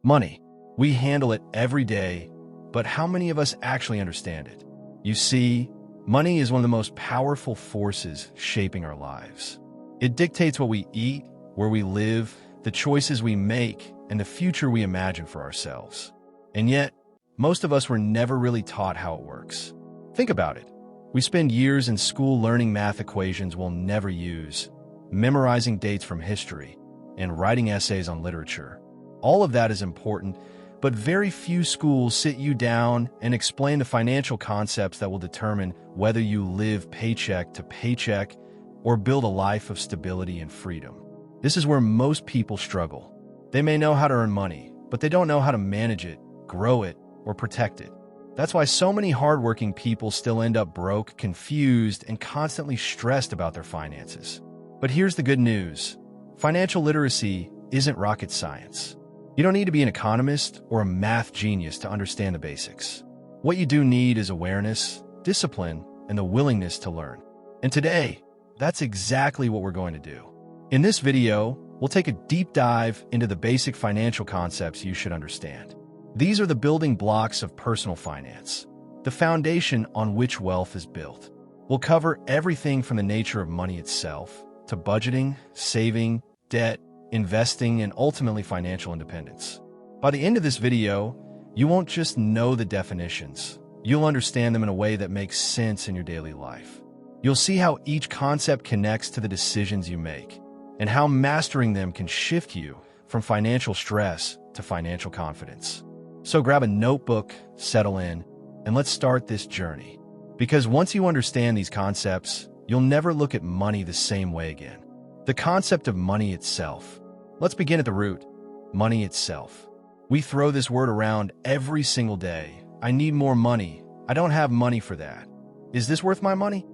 Money. We handle it every day, but how many of us actually understand it? You see, money is one of the most powerful forces shaping our lives. It dictates what we eat, where we live, the choices we make, and the future we imagine for ourselves. And yet, most of us were never really taught how it works. Think about it. We spend years in school learning math equations we'll never use, memorizing dates from history, and writing essays on literature. All of that is important, but very few schools sit you down and explain the financial concepts that will determine whether you live paycheck to paycheck or build a life of stability and freedom. This is where most people struggle. They may know how to earn money, but they don't know how to manage it, grow it, or protect it. That's why so many hardworking people still end up broke, confused, and constantly stressed about their finances. But here's the good news. Financial literacy isn't rocket science. You don't need to be an economist or a math genius to understand the basics. What you do need is awareness, discipline, and the willingness to learn. And today, that's exactly what we're going to do. In this video, we'll take a deep dive into the basic financial concepts you should understand. These are the building blocks of personal finance, the foundation on which wealth is built. We'll cover everything from the nature of money itself to budgeting, saving, debt, investing, and ultimately financial independence. By the end of this video, you won't just know the definitions. You'll understand them in a way that makes sense in your daily life. You'll see how each concept connects to the decisions you make, and how mastering them can shift you from financial stress to financial confidence. So grab a notebook, settle in, and let's start this journey. Because once you understand these concepts, you'll never look at money the same way again. The concept of money itself. Let's begin at the root. Money itself. We throw this word around every single day. I need more money. I don't have money for that. Is this worth my money?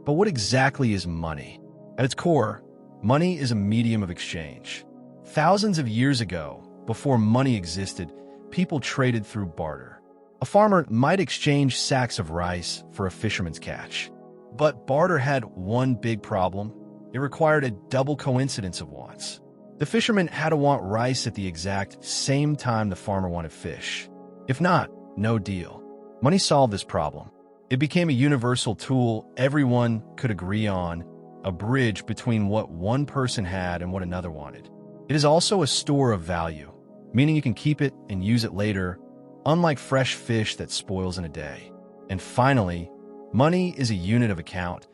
But what exactly is money? At its core, money is a medium of exchange. Thousands of years ago, before money existed, people traded through barter. A farmer might exchange sacks of rice for a fisherman's catch. But barter had one big problem. It required a double coincidence of wants. The fisherman had to want rice at the exact same time the farmer wanted fish. If not, no deal. Money solved this problem. It became a universal tool everyone could agree on, a bridge between what one person had and what another wanted. It is also a store of value, meaning you can keep it and use it later, unlike fresh fish that spoils in a day. And finally, money is a unit of account,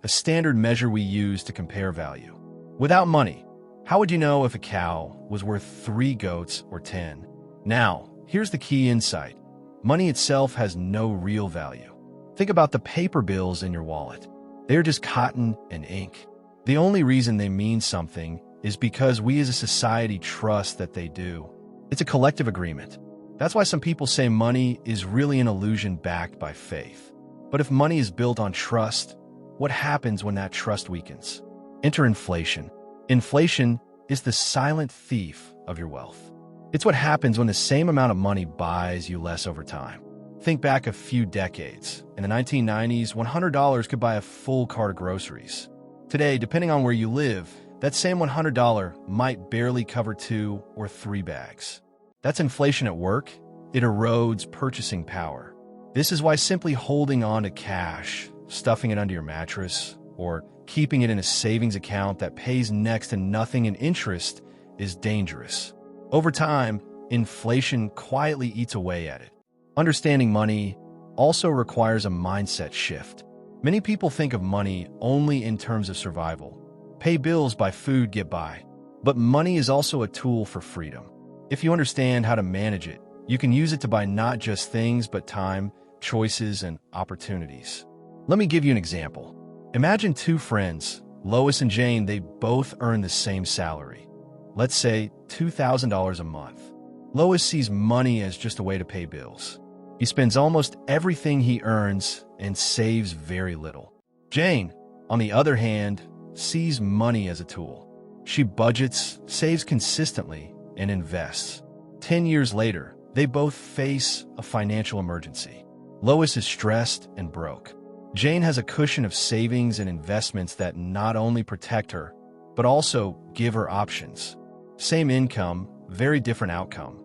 a standard measure we use to compare value. Without money, how would you know if a cow was worth 3 goats or 10? Now, here's the key insight. Money itself has no real value. Think about the paper bills in your wallet. They're just cotton and ink. The only reason they mean something is because we as a society trust that they do. It's a collective agreement. That's why some people say money is really an illusion backed by faith. But if money is built on trust, what happens when that trust weakens? Enter inflation. Inflation is the silent thief of your wealth. It's what happens when the same amount of money buys you less over time. Think back a few decades. In the 1990s, $100 could buy a full cart of groceries. Today, depending on where you live, that same $100 might barely cover 2 or 3 bags. That's inflation at work. It erodes purchasing power. This is why simply holding on to cash, stuffing it under your mattress, or keeping it in a savings account that pays next to nothing in interest is dangerous. Over time, inflation quietly eats away at it. Understanding money also requires a mindset shift. Many people think of money only in terms of survival. Pay bills, buy food, get by. But money is also a tool for freedom. If you understand how to manage it, you can use it to buy not just things, but time, choices, and opportunities. Let me give you an example. Imagine 2 friends, Lois and Jane. They both earn the same salary. Let's say $2,000 a month. Lois sees money as just a way to pay bills. He spends almost everything he earns and saves very little. Jane, on the other hand, sees money as a tool. She budgets, saves consistently, and invests. 10 years later, they both face a financial emergency. Lois is stressed and broke. Jane has a cushion of savings and investments that not only protect her, but also give her options. Same income, very different outcome.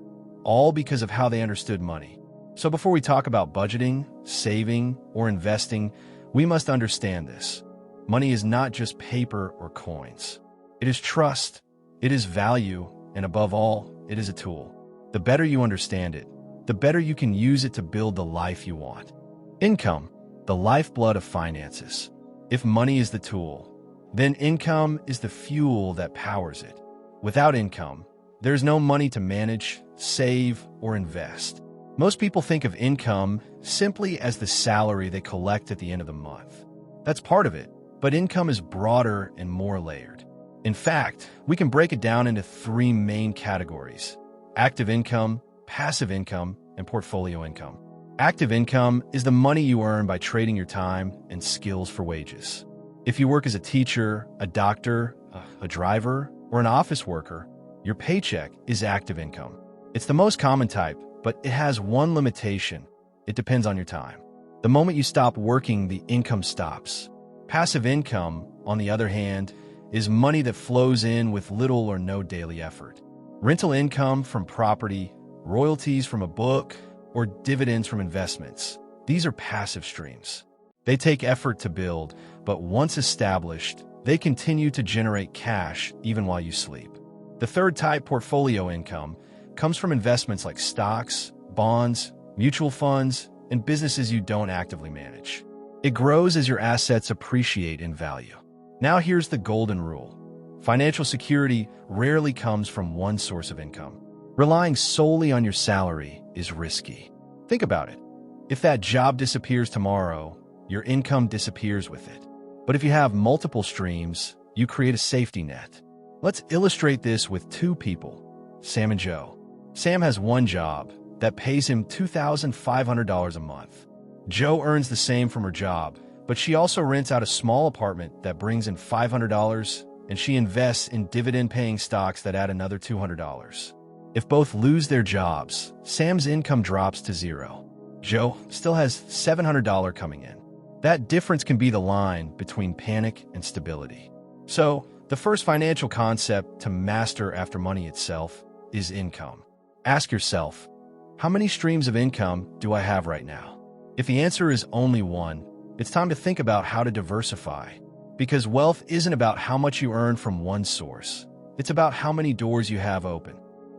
all because of how they understood money. So before we talk about budgeting, saving, or investing, we must understand this. Money is not just paper or coins. It is trust, it is value, and above all, it is a tool. The better you understand it, the better you can use it to build the life you want. Income, the lifeblood of finances. If money is the tool, then income is the fuel that powers it. Without income, there's no money to manage, save, or invest. Most people think of income simply as the salary they collect at the end of the month. That's part of it, but income is broader and more layered. In fact, we can break it down into three main categories: active income, passive income, and portfolio income. Active income is the money you earn by trading your time and skills for wages. If you work as a teacher, a doctor, a driver, or an office worker, your paycheck is active income. It's the most common type, but it has one limitation. It depends on your time. The moment you stop working, the income stops. Passive income, on the other hand, is money that flows in with little or no daily effort. Rental income from property, royalties from a book, or dividends from investments. These are passive streams. They take effort to build, but once established, they continue to generate cash even while you sleep. The third type, portfolio income, comes from investments like stocks, bonds, mutual funds, and businesses you don't actively manage. It grows as your assets appreciate in value. Now here's the golden rule. Financial security rarely comes from one source of income. Relying solely on your salary is risky. Think about it. If that job disappears tomorrow, your income disappears with it. But if you have multiple streams, you create a safety net. Let's illustrate this with two people, Sam and Joe. Sam has one job that pays him $2,500 a month. Joe earns the same from her job, but she also rents out a small apartment that brings in $500, and she invests in dividend-paying stocks that add another $200. If both lose their jobs, Sam's income drops to zero. Joe still has $700 coming in. That difference can be the line between panic and stability. So, the first financial concept to master after money itself is income. Ask yourself, how many streams of income do I have right now? If the answer is only one, it's time to think about how to diversify. Because wealth isn't about how much you earn from one source. It's about how many doors you have open.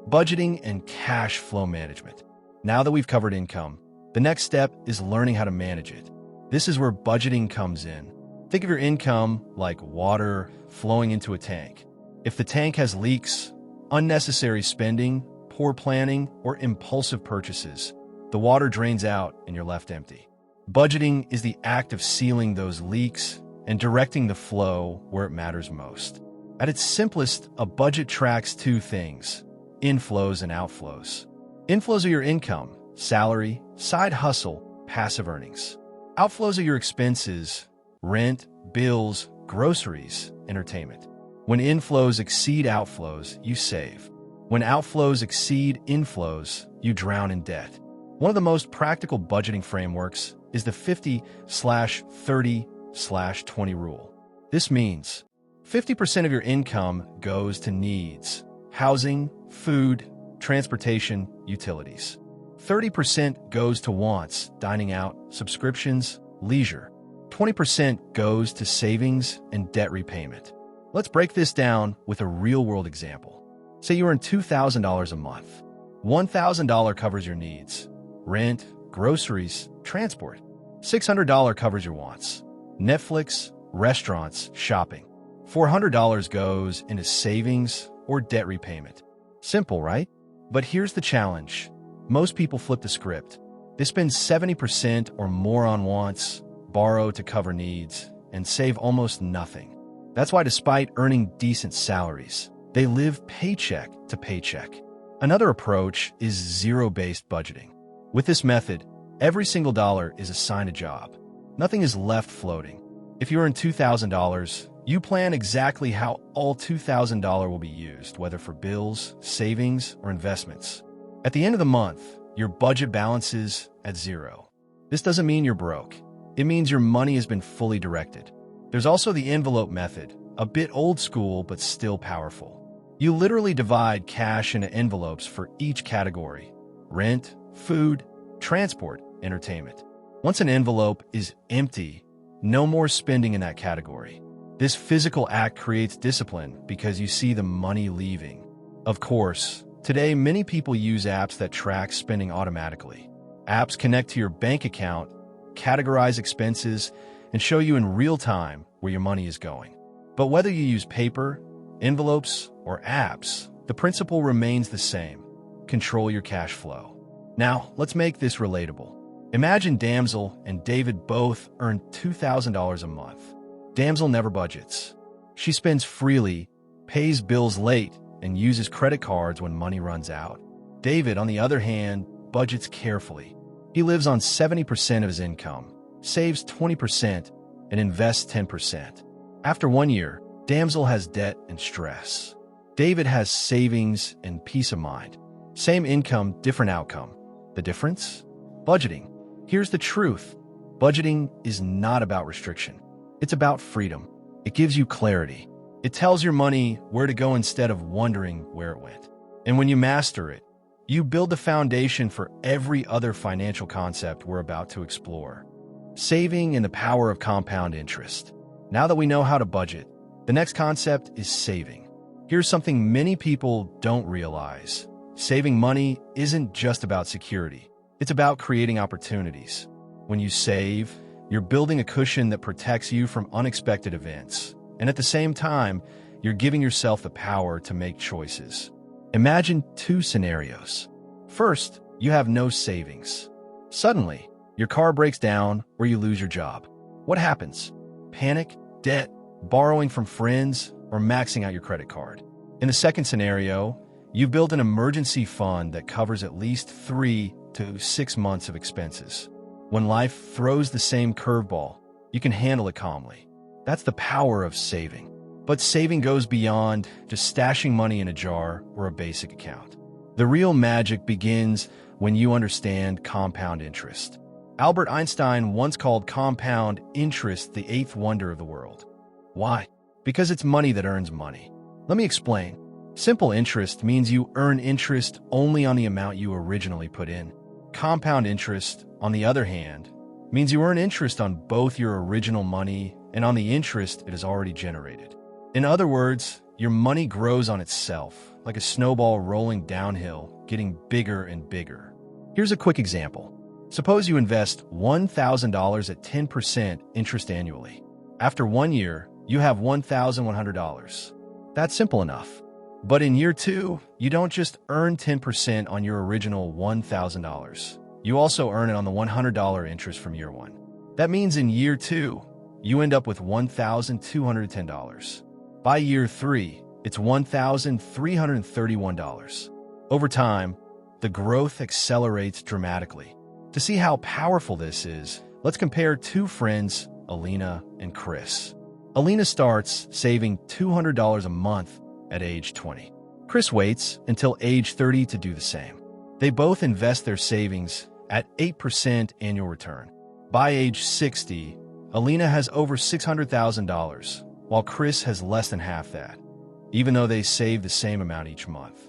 Budgeting and cash flow management. Now that we've covered income, the next step is learning how to manage it. This is where budgeting comes in. Think of your income like water flowing into a tank. If the tank has leaks, unnecessary spending, poor planning, or impulsive purchases, the water drains out and you're left empty. Budgeting is the act of sealing those leaks and directing the flow where it matters most. At its simplest, a budget tracks two things: inflows and outflows. Inflows are your income, salary, side hustle, passive earnings. Outflows are your expenses, rent, bills, groceries, entertainment. When inflows exceed outflows, you save. When outflows exceed inflows, you drown in debt. One of the most practical budgeting frameworks is the 50/30/20 rule. This means 50% of your income goes to needs: housing, food, transportation, utilities. 30% goes to wants: dining out, subscriptions, leisure. 20% goes to savings and debt repayment. Let's break this down with a real-world example. Say you earn $2,000 a month. $1,000 covers your needs: rent, groceries, transport. $600 covers your wants: Netflix, restaurants, shopping. $400 goes into savings or debt repayment. Simple, right? But here's the challenge. Most people flip the script. They spend 70% or more on wants, borrow to cover needs, and save almost nothing. That's why despite earning decent salaries, they live paycheck to paycheck. Another approach is zero-based budgeting. With this method, every single dollar is assigned a job. Nothing is left floating. If you earn $2,000, you plan exactly how all $2,000 will be used, whether for bills, savings, or investments. At the end of the month, your budget balances at zero. This doesn't mean you're broke. It means your money has been fully directed. There's also the envelope method, a bit old school but still powerful. You literally divide cash into envelopes for each category: rent, food, transport, entertainment. Once an envelope is empty, no more spending in that category. This physical act creates discipline because you see the money leaving. Of course, today many people use apps that track spending automatically. Apps connect to your bank account, categorize expenses, and show you in real time where your money is going. But whether you use paper, envelopes, or apps, the principle remains the same. Control your cash flow. Now, let's make this relatable. Imagine Damsel and David both earn $2,000 a month. Damsel never budgets. She spends freely, pays bills late, and uses credit cards when money runs out. David, on the other hand, budgets carefully. He lives on 70% of his income, saves 20%, and invests 10%. After 1 year, Damsel has debt and stress. David has savings and peace of mind. Same income, different outcome. The difference? Budgeting. Here's the truth. Budgeting is not about restriction. It's about freedom. It gives you clarity. It tells your money where to go instead of wondering where it went. And when you master it, you build the foundation for every other financial concept we're about to explore. Saving and the power of compound interest. Now that we know how to budget, the next concept is saving. Here's something many people don't realize. Saving money isn't just about security. It's about creating opportunities. When you save, you're building a cushion that protects you from unexpected events. And at the same time, you're giving yourself the power to make choices. Imagine two scenarios. First, you have no savings. Suddenly, your car breaks down or you lose your job. What happens? Panic, debt, borrowing from friends, or maxing out your credit card. In the second scenario, you build an emergency fund that covers at least 3 to 6 months of expenses. When life throws the same curveball, you can handle it calmly. That's the power of saving. But saving goes beyond just stashing money in a jar or a basic account. The real magic begins when you understand compound interest. Albert Einstein once called compound interest the eighth wonder of the world. Why? Because it's money that earns money. Let me explain. Simple interest means you earn interest only on the amount you originally put in. Compound interest, on the other hand, means you earn interest on both your original money and on the interest it has already generated. In other words, your money grows on itself, like a snowball rolling downhill, getting bigger and bigger. Here's a quick example. Suppose you invest $1,000 at 10% interest annually. After 1 year, you have $1,100. That's simple enough. But in year 2, you don't just earn 10% on your original $1,000. You also earn it on the $100 interest from year 1. That means in year 2, you end up with $1,210. By year 3, it's $1,331. Over time, the growth accelerates dramatically. To see how powerful this is, let's compare two friends, Alina and Chris. Alina starts saving $200 a month at age 20. Chris waits until age 30 to do the same. They both invest their savings at 8% annual return. By age 60, Alina has over $600,000, while Chris has less than half that, even though they save the same amount each month.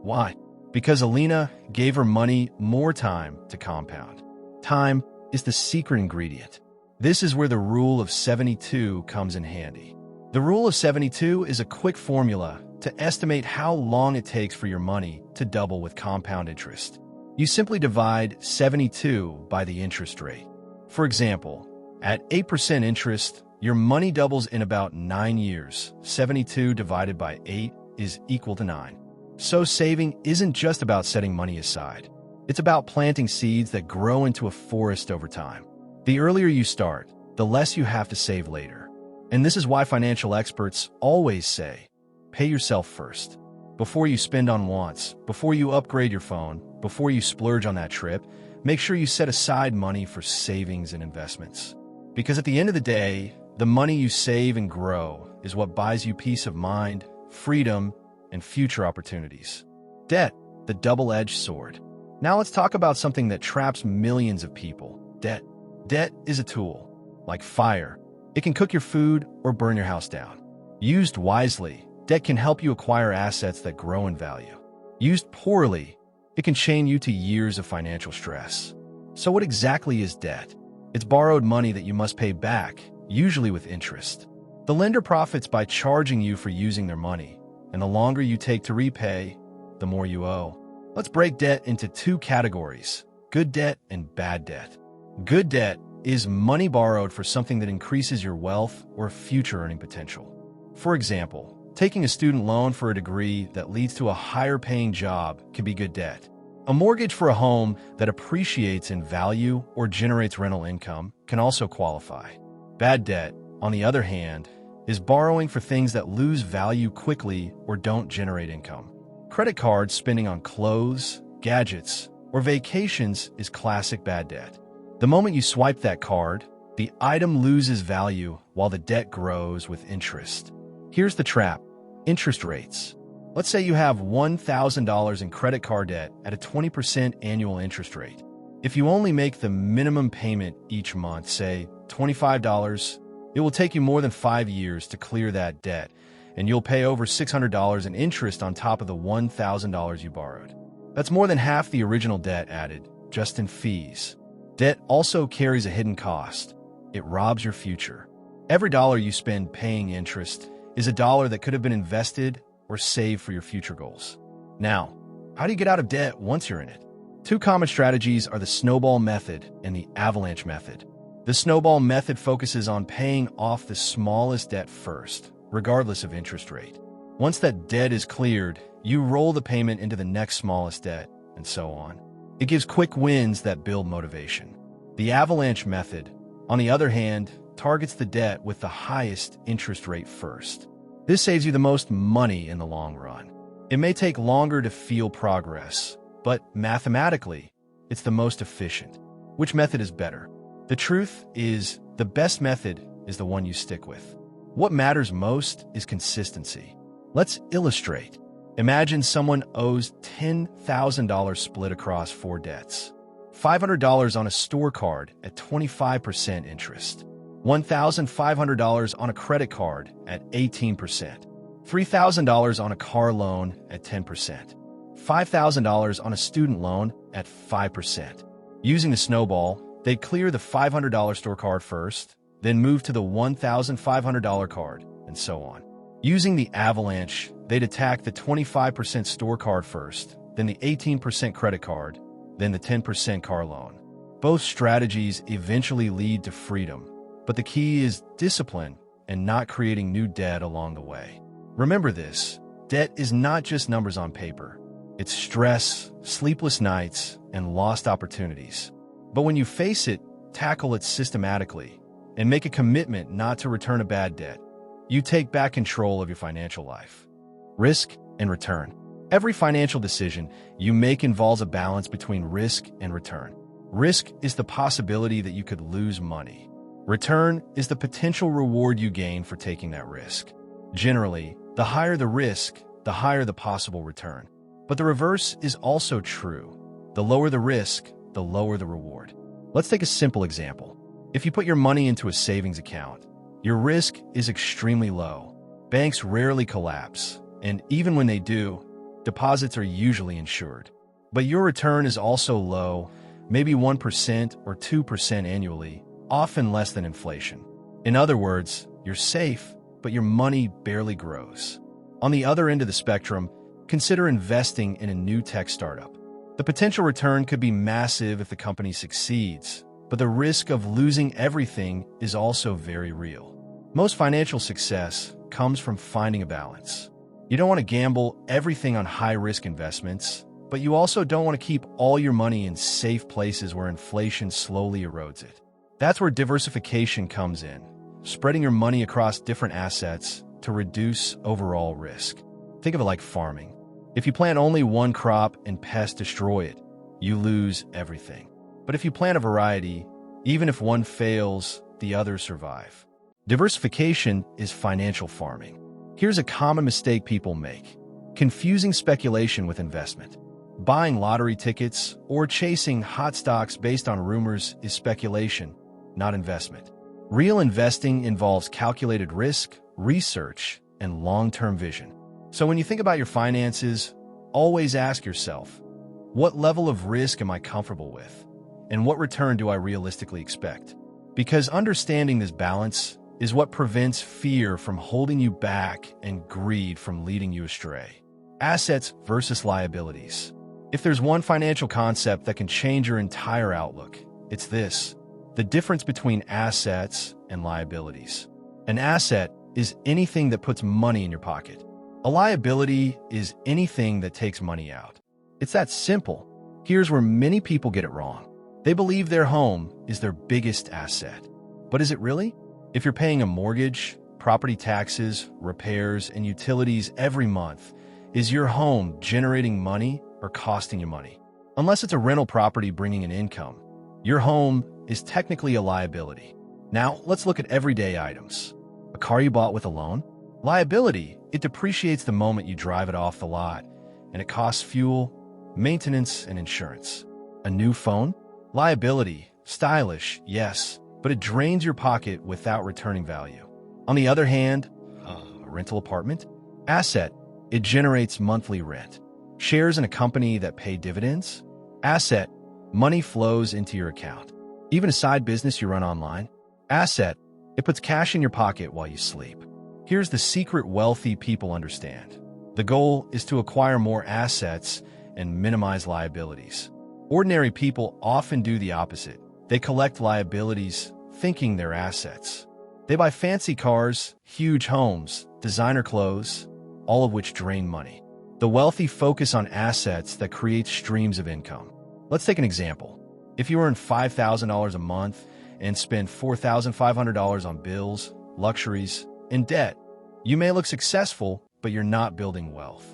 Why? Because Alina gave her money more time to compound. Time is the secret ingredient. This is where the rule of 72 comes in handy. The rule of 72 is a quick formula to estimate how long it takes for your money to double with compound interest. You simply divide 72 by the interest rate. For example, at 8% interest, your money doubles in about 9 years. 72 divided by 8 is equal to 9. So saving isn't just about setting money aside. It's about planting seeds that grow into a forest over time. The earlier you start, the less you have to save later. And this is why financial experts always say, pay yourself first. Before you spend on wants, before you upgrade your phone, before you splurge on that trip, make sure you set aside money for savings and investments. Because at the end of the day, the money you save and grow is what buys you peace of mind, freedom, and future opportunities. Debt, the double-edged sword. Now let's talk about something that traps millions of people. Debt. Debt is a tool, like fire. It can cook your food or burn your house down. Used wisely, debt can help you acquire assets that grow in value. Used poorly, It can chain you to years of financial stress. So what exactly is debt? It's borrowed money that you must pay back, usually with interest. The lender profits by charging you for using their money, and the longer you take to repay, the more you owe. Let's break debt into two categories: good debt and bad debt. Good debt is money borrowed for something that increases your wealth or future earning potential. For example, taking a student loan for a degree that leads to a higher-paying job can be good debt. A mortgage for a home that appreciates in value or generates rental income can also qualify. Bad debt, on the other hand, is borrowing for things that lose value quickly or don't generate income. Credit card spending on clothes, gadgets, or vacations is classic bad debt. The moment you swipe that card, the item loses value while the debt grows with interest. Here's the trap: interest rates. Let's say you have $1,000 in credit card debt at a 20% annual interest rate. If you only make the minimum payment each month, say $25, it will take you more than 5 years to clear that debt, and you'll pay over $600 in interest on top of the $1,000 you borrowed. That's more than half the original debt added, just in fees. Debt also carries a hidden cost. It robs your future. Every dollar you spend paying interest is a dollar that could have been invested or saved for your future goals. Now, how do you get out of debt once you're in it? Two common strategies are the snowball method and the avalanche method. The snowball method focuses on paying off the smallest debt first, regardless of interest rate. Once that debt is cleared, you roll the payment into the next smallest debt, and so on. It gives quick wins that build motivation. The avalanche method, on the other hand, targets the debt with the highest interest rate first. This saves you the most money in the long run. It may take longer to feel progress, but mathematically, it's the most efficient. Which method is better? The truth is, the best method is the one you stick with. What matters most is consistency. Let's illustrate. Imagine someone owes $10,000 split across 4 debts. $500 on a store card at 25% interest. $1,500 on a credit card at 18%. $3,000 on a car loan at 10%. $5,000 on a student loan at 5%. Using the snowball, they clear the $500 store card first, then move to the $1,500 card, and so on. Using the avalanche, they'd attack the 25% store card first, then the 18% credit card, then the 10% car loan. Both strategies eventually lead to freedom, but the key is discipline and not creating new debt along the way. Remember this: debt is not just numbers on paper. It's stress, sleepless nights, and lost opportunities. But when you face it, tackle it systematically, and make a commitment not to return a bad debt. You take back control of your financial life. Risk and return. Every financial decision you make involves a balance between risk and return. Risk is the possibility that you could lose money. Return is the potential reward you gain for taking that risk. Generally, the higher the risk, the higher the possible return. But the reverse is also true. The lower the risk, the lower the reward. Let's take a simple example. If you put your money into a savings account, your risk is extremely low. Banks rarely collapse, and even when they do, deposits are usually insured. But your return is also low, maybe 1% or 2% annually, often less than inflation. In other words, you're safe, but your money barely grows. On the other end of the spectrum, consider investing in a new tech startup. The potential return could be massive if the company succeeds, but the risk of losing everything is also very real. Most financial success comes from finding a balance. You don't want to gamble everything on high-risk investments, but you also don't want to keep all your money in safe places where inflation slowly erodes it. That's where diversification comes in, spreading your money across different assets to reduce overall risk. Think of it like farming. If you plant only one crop and pests destroy it, you lose everything. But if you plant a variety, even if one fails, the others survive. Diversification is financial farming. Here's a common mistake people make: confusing speculation with investment. Buying lottery tickets or chasing hot stocks based on rumors is speculation, not investment. Real investing involves calculated risk, research, and long-term vision. So when you think about your finances, always ask yourself, What level of risk am I comfortable with? And what return do I realistically expect? Because understanding this balance is what prevents fear from holding you back and greed from leading you astray. Assets versus liabilities. If there's one financial concept that can change your entire outlook, it's this: the difference between assets and liabilities. An asset is anything that puts money in your pocket. A liability is anything that takes money out. It's that simple. Here's where many people get it wrong. They believe their home is their biggest asset. But is it really? If you're paying a mortgage, property taxes, repairs, and utilities every month, is your home generating money or costing you money? Unless it's a rental property bringing an income, your home is technically a liability. Now, let's look at everyday items. A car you bought with a loan? Liability, it depreciates the moment you drive it off the lot, and it costs fuel, maintenance, and insurance. A new phone? Liability, stylish, yes, but it drains your pocket without returning value. On the other hand, a rental apartment? Asset, it generates monthly rent. Shares in a company that pay dividends? Asset, money flows into your account. Even a side business you run online? Asset, it puts cash in your pocket while you sleep. Here's the secret wealthy people understand. The goal is to acquire more assets and minimize liabilities. Ordinary people often do the opposite. They collect liabilities thinking they're assets. They buy fancy cars, huge homes, designer clothes, all of which drain money. The wealthy focus on assets that create streams of income. Let's take an example. If you earn $5,000 a month and spend $4,500 on bills, luxuries, and debt, you may look successful, but you're not building wealth.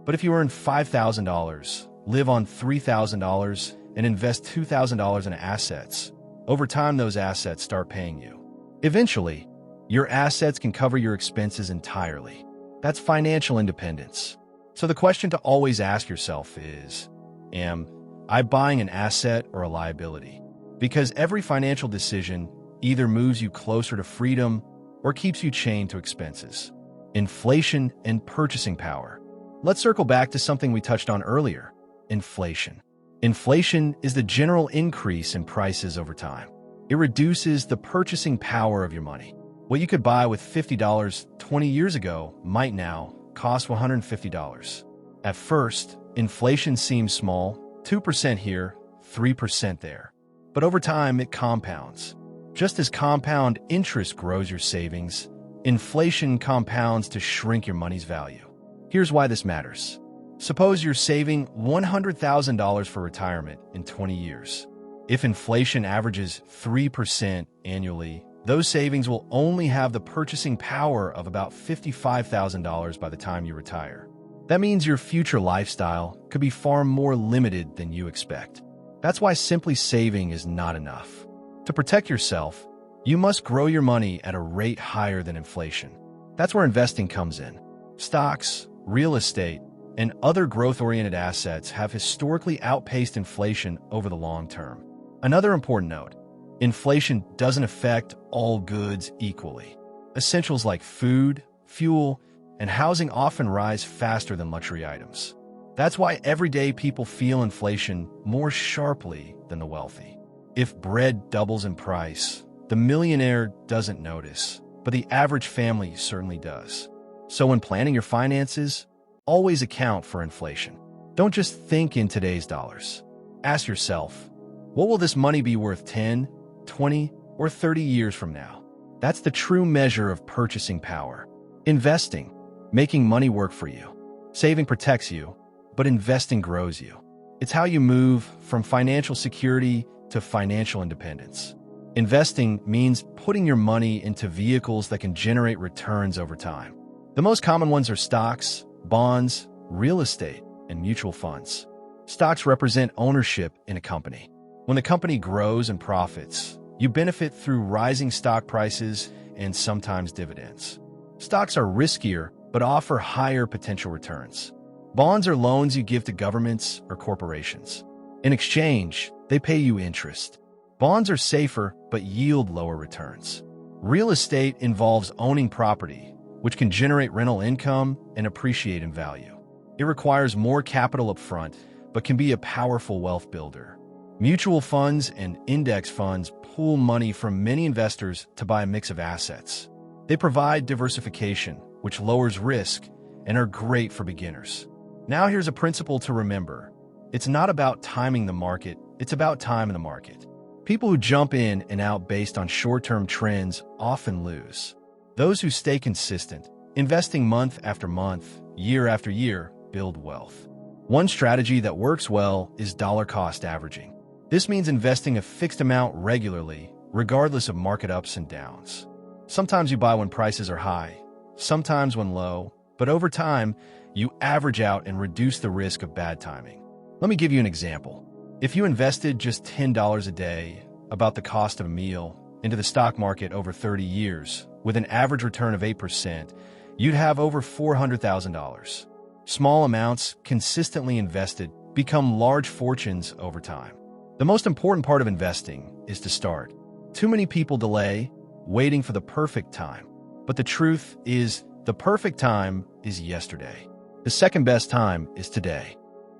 But if you earn $5,000, live on $3,000, and invest $2,000 in assets, over time those assets start paying you. Eventually, your assets can cover your expenses entirely. That's financial independence. So the question to always ask yourself is, am I buying an asset or a liability? Because every financial decision either moves you closer to freedom or keeps you chained to expenses. Inflation and purchasing power. Let's circle back to something we touched on earlier: inflation. Inflation is the general increase in prices over time. It reduces the purchasing power of your money. What you could buy with $50 20 years ago might now cost $150. At first, inflation seems small, 2% here, 3% there. But over time, it compounds. Just as compound interest grows your savings, inflation compounds to shrink your money's value. Here's why this matters. Suppose you're saving $100,000 for retirement in 20 years. If inflation averages 3% annually, those savings will only have the purchasing power of about $55,000 by the time you retire. That means your future lifestyle could be far more limited than you expect. That's why simply saving is not enough. To protect yourself, you must grow your money at a rate higher than inflation. That's where investing comes in. Stocks, real estate, and other growth-oriented assets have historically outpaced inflation over the long term. Another important note: inflation doesn't affect all goods equally. Essentials like food, fuel, and housing often rise faster than luxury items. That's why everyday people feel inflation more sharply than the wealthy. If bread doubles in price, the millionaire doesn't notice, but the average family certainly does. So when planning your finances, always account for inflation. Don't just think in today's dollars. Ask yourself, what will this money be worth 10, 20, or 30 years from now? That's the true measure of purchasing power. Investing, making money work for you. Saving protects you, but investing grows you. It's how you move from financial security to financial independence. Investing means putting your money into vehicles that can generate returns over time. The most common ones are stocks, bonds, real estate, and mutual funds. Stocks represent ownership in a company. When the company grows and profits, you benefit through rising stock prices and sometimes dividends. Stocks are riskier, but offer higher potential returns. Bonds are loans you give to governments or corporations. In exchange, they pay you interest. Bonds are safer, but yield lower returns. Real estate involves owning property, which can generate rental income and appreciate in value. It requires more capital upfront, but can be a powerful wealth builder. Mutual funds and index funds pool money from many investors to buy a mix of assets. They provide diversification, which lowers risk, and are great for beginners. Now here's a principle to remember. It's not about timing the market, it's about time in the market. People who jump in and out based on short-term trends often lose. Those who stay consistent, investing month after month, year after year, build wealth. One strategy that works well is dollar-cost averaging. This means investing a fixed amount regularly, regardless of market ups and downs. Sometimes you buy when prices are high, sometimes when low, but over time, you average out and reduce the risk of bad timing. Let me give you an example. If you invested just $10 a day, about the cost of a meal, into the stock market over 30 years, with an average return of 8%, you'd have over $400,000. Small amounts, consistently invested, become large fortunes over time. The most important part of investing is to start. Too many people delay, waiting for the perfect time. But the truth is, the perfect time is yesterday. The second best time is today.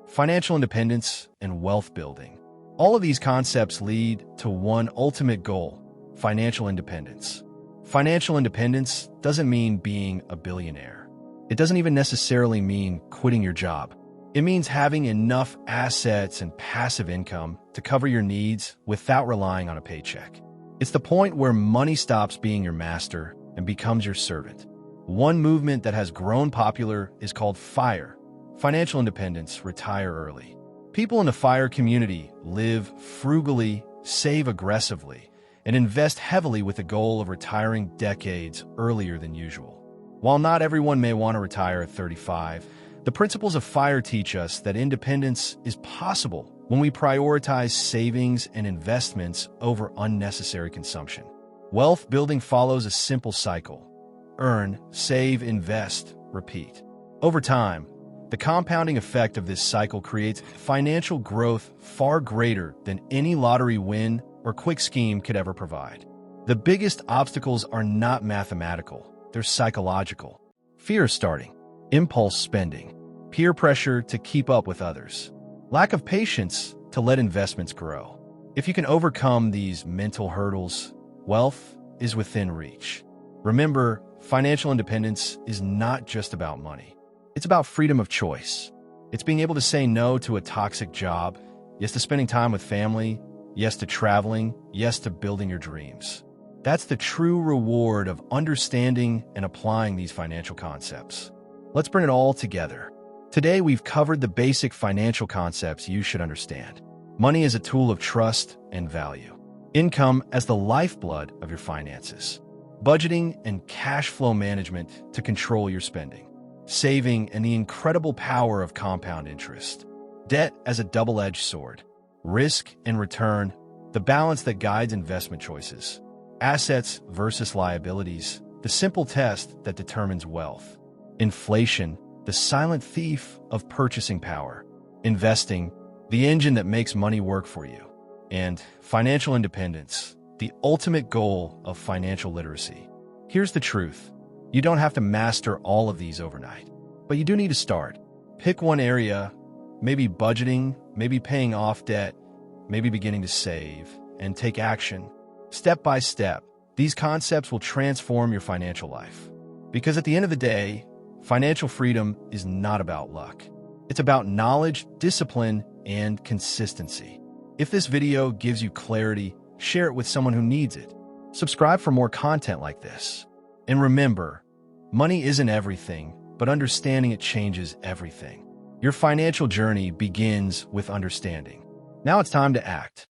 Financial independence and wealth building. All of these concepts lead to one ultimate goal: financial independence. Financial independence doesn't mean being a billionaire. It doesn't even necessarily mean quitting your job. It means having enough assets and passive income to cover your needs without relying on a paycheck. It's the point where money stops being your master and becomes your servant. One movement that has grown popular is called FIRE, financial independence, retire early. People in the FIRE community live frugally, save aggressively, and invest heavily with the goal of retiring decades earlier than usual. While not everyone may want to retire at 35, the principles of FIRE teach us that independence is possible when we prioritize savings and investments over unnecessary consumption. Wealth building follows a simple cycle: earn, save, invest, repeat. Over time, the compounding effect of this cycle creates financial growth far greater than any lottery win or quick scheme could ever provide. The biggest obstacles are not mathematical, they're psychological. Fear of starting, impulse spending, peer pressure to keep up with others, lack of patience to let investments grow. If you can overcome these mental hurdles, wealth is within reach. Remember, financial independence is not just about money. It's about freedom of choice. It's being able to say no to a toxic job, yes to spending time with family, yes to traveling, yes to building your dreams. That's the true reward of understanding and applying these financial concepts. Let's bring it all together. Today, we've covered the basic financial concepts you should understand. Money as a tool of trust and value. Income as the lifeblood of your finances. Budgeting and cash flow management to control your spending. Saving and the incredible power of compound interest. Debt as a double-edged sword. Risk and return, the balance that guides investment choices. Assets versus liabilities, the simple test that determines wealth. Inflation, the silent thief of purchasing power. Investing, the engine that makes money work for you. And financial independence, the ultimate goal of financial literacy. Here's the truth. You don't have to master all of these overnight, but you do need to start. Pick one area, maybe budgeting, maybe paying off debt, maybe beginning to save, and take action. Step by step, these concepts will transform your financial life. Because at the end of the day, financial freedom is not about luck. It's about knowledge, discipline, and consistency. If this video gives you clarity, share it with someone who needs it. Subscribe for more content like this. And remember, money isn't everything, but understanding it changes everything. Your financial journey begins with understanding. Now it's time to act.